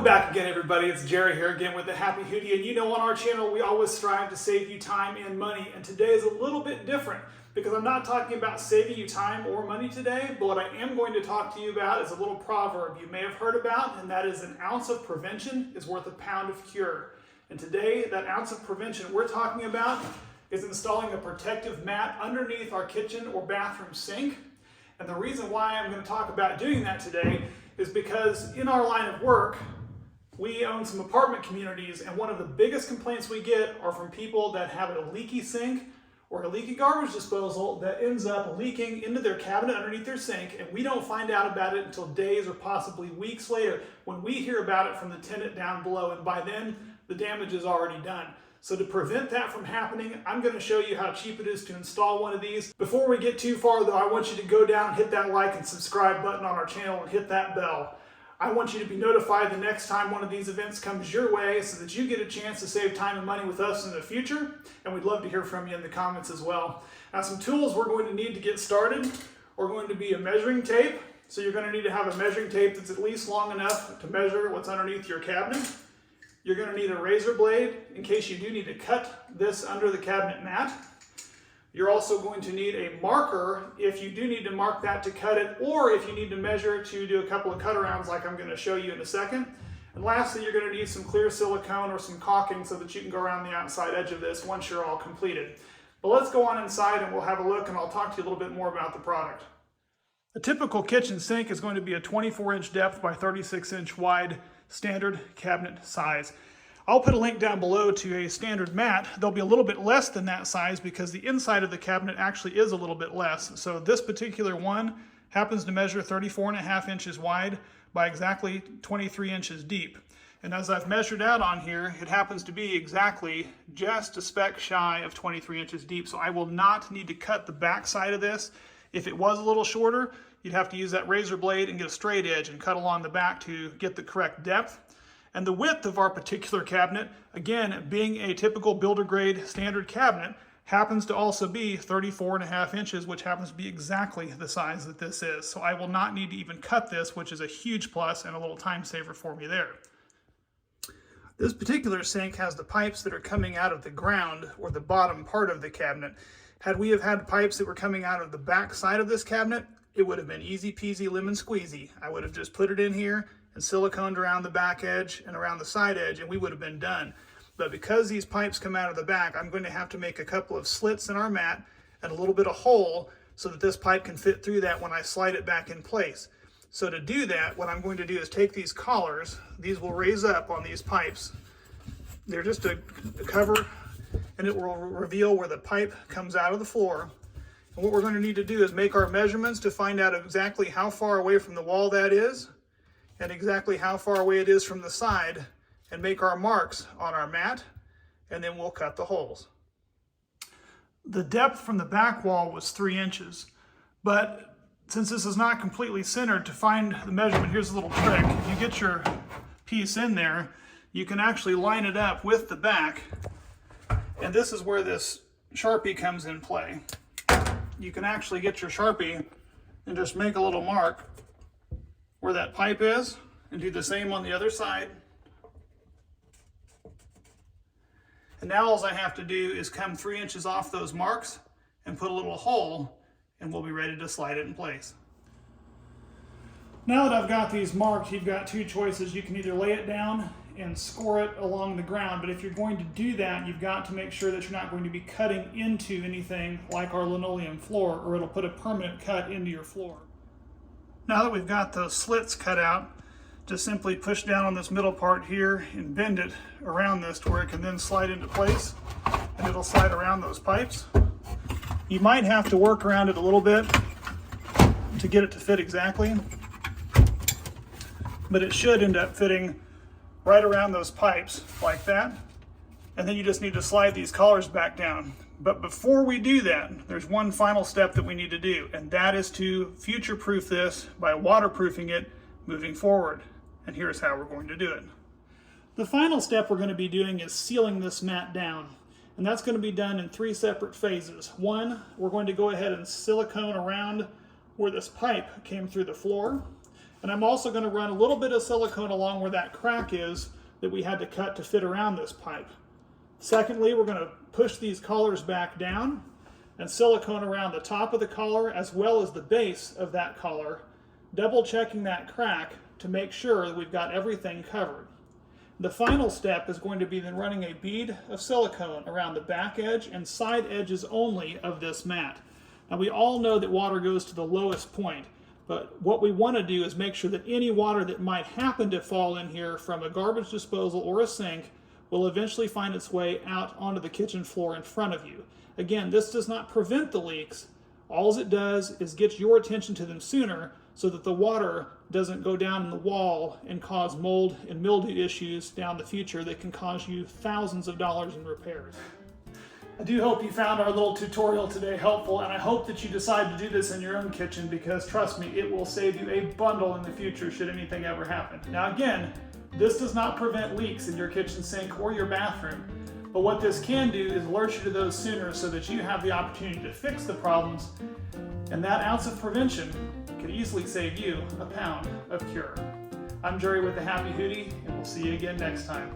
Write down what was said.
back again, everybody. It's Jerry here again with the Happy Hootie, and you know, on our channel we always strive to save you time and money, and today is a little bit different because I'm not talking about saving you time or money today, but what I am going to talk to you about is a little proverb you may have heard about, and that is an ounce of prevention is worth a pound of cure. And today, that ounce of prevention we're talking about is installing a protective mat underneath our kitchen or bathroom sink. And the reason why I'm going to talk about doing that today is because in our line of work, we own some apartment communities, and one of the biggest complaints we get are from people that have a leaky sink or a leaky garbage disposal that ends up leaking into their cabinet underneath their sink, and we don't find out about it until days or possibly weeks later when we hear about it from the tenant down below, and by then the damage is already done. So to prevent that from happening, I'm going to show you how cheap it is to install one of these. Before we get too far though, I want you to go down and hit that like and subscribe button on our channel and hit that bell. I want you to be notified the next time one of these events comes your way so that you get a chance to save time and money with us in the future, and we'd love to hear from you in the comments as well. Now, some tools we're going to need to get started are going to be a measuring tape. So you're going to need to have a measuring tape that's at least long enough to measure what's underneath your cabinet. You're going to need a razor blade in case you do need to cut this under the cabinet mat. You're also going to need a marker if you do need to mark that to cut it, or if you need to measure to do a couple of cut arounds like I'm going to show you in a second. And lastly, you're going to need some clear silicone or some caulking so that you can go around the outside edge of this once you're all completed. But let's go on inside and we'll have a look, and I'll talk to you a little bit more about the product. A typical kitchen sink is going to be a 24-inch depth by 36-inch wide standard cabinet size. I'll put a link down below to a standard mat. They'll be a little bit less than that size because the inside of the cabinet actually is a little bit less. So this particular one happens to measure 34.5 inches wide by exactly 23 inches deep. And as I've measured out on here, it happens to be exactly just a speck shy of 23 inches deep. So I will not need to cut the back side of this. If it was a little shorter, you'd have to use that razor blade and get a straight edge and cut along the back to get the correct depth. And the width of our particular cabinet, again, being a typical builder grade standard cabinet, happens to also be 34.5 inches, which happens to be exactly the size that this is. So I will not need to even cut this, which is a huge plus and a little time saver for me there. This particular sink has the pipes that are coming out of the ground or the bottom part of the cabinet. Had we have had pipes that were coming out of the back side of this cabinet, it would have been easy peasy lemon squeezy. I would have just put it in here and siliconed around the back edge and around the side edge, and we would have been done. But because these pipes come out of the back, I'm going to have to make a couple of slits in our mat and a little bit of hole so that this pipe can fit through that when I slide it back in place. So to do that, what I'm going to do is take these collars. These will raise up on these pipes. They're just a cover, and it will reveal where the pipe comes out of the floor. And what we're going to need to do is make our measurements to find out exactly how far away from the wall that is and exactly how far away it is from the side, and make our marks on our mat, and then we'll cut the holes. The depth from the back wall was 3 inches, but since this is not completely centered, to find the measurement, here's a little trick. If you get your piece in there, you can actually line it up with the back, and this is where this Sharpie comes in play. You can actually get your Sharpie and just make a little mark where that pipe is, and do the same on the other side. And now all I have to do is come 3 inches off those marks and put a little hole, and we'll be ready to slide it in place. Now that I've got these marked, you've got two choices. You can either lay it down and score it along the ground, but if you're going to do that, you've got to make sure that you're not going to be cutting into anything like our linoleum floor, or it'll put a permanent cut into your floor. Now that we've got those slits cut out, just simply push down on this middle part here and bend it around this to where it can then slide into place, and it'll slide around those pipes. You might have to work around it a little bit to get it to fit exactly, but it should end up fitting right around those pipes like that. And then you just need to slide these collars back down. But before we do that, there's one final step that we need to do, and that is to future-proof this by waterproofing it moving forward. And here's how we're going to do it. The final step we're going to be doing is sealing this mat down. And that's going to be done in 3 separate phases. One, we're going to go ahead and silicone around where this pipe came through the floor. And I'm also going to run a little bit of silicone along where that crack is that we had to cut to fit around this pipe. Secondly, we're going to push these collars back down and silicone around the top of the collar as well as the base of that collar, double checking that crack to make sure that we've got everything covered. The final step is going to be then running a bead of silicone around the back edge and side edges only of this mat. Now we all know that water goes to the lowest point, but what we want to do is make sure that any water that might happen to fall in here from a garbage disposal or a sink will eventually find its way out onto the kitchen floor in front of you. Again, this does not prevent the leaks. All it does is get your attention to them sooner so that the water doesn't go down in the wall and cause mold and mildew issues down the future that can cause you thousands of dollars in repairs. I do hope you found our little tutorial today helpful, and I hope that you decide to do this in your own kitchen because trust me, it will save you a bundle in the future should anything ever happen. Now again, this does not prevent leaks in your kitchen sink or your bathroom, but what this can do is alert you to those sooner so that you have the opportunity to fix the problems, and that ounce of prevention could easily save you a pound of cure. I'm Jerry with the Happy Hootie, and we'll see you again next time.